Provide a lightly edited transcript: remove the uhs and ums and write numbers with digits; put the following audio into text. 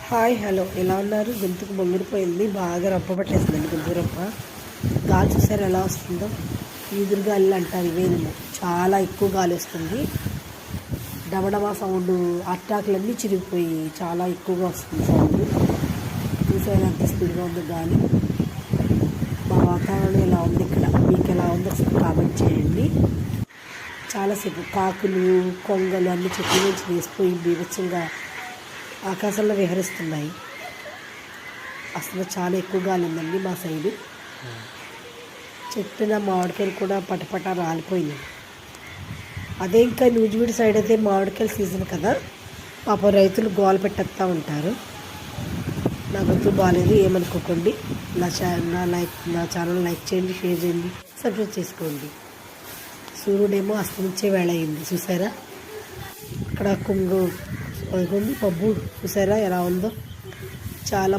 Hi hello ఎలా ఉన్నారు? గొంతుకు బొంగిరిపోయింది, బాగా రప్ప పట్టేసిందండి గొంతుకు రప్ప. గాలి చూసారు ఎలా వస్తుందో, ఈదురు గాలి అంటారు ఇవేమో. చాలా ఎక్కువ గాలి వస్తుంది, డబడబా సౌండ్, అట్టాకులన్నీ చిరిగిపోయి చాలా ఎక్కువగా వస్తుంది సౌండ్. చూసారు ఎంత స్పీడ్గా ఉందో గాలి. మా వాతావరణం ఎలా ఉంది ఇక్కడ, మీకు ఎలా ఉందో ఒకసారి కామెంట్ చేయండి. చాలాసేపు కాకులు కొంగలు అన్ని చెట్ల నుంచి వేసిపోయి బీభత్సంగా ఆకాశంలో విహరిస్తున్నాయి. అసలు చాలా ఎక్కువ గాలి ఉందండి మా సైడు. చెట్టున మామిడికాయలు కూడా పటపట రాలిపోయినాయి. అదే ఇంకా నూజివీడు సైడ్ అయితే మామిడికాయల సీజన్ కదా, పాపం రైతులు గోల పెట్టేస్తూ ఉంటారు. నా గొంతు బాగాలేదు ఏమనుకోకండి. నా ఛానల్ లైక్ చేయండి, షేర్ చేయండి, సబ్స్క్రైబ్ చేసుకోండి. సూర్యుడేమో అస్తమించే వేళ అయింది చూసారా. అక్కడ కొంగు పబ్బు చూసారా ఎలా ఉందో. చాలా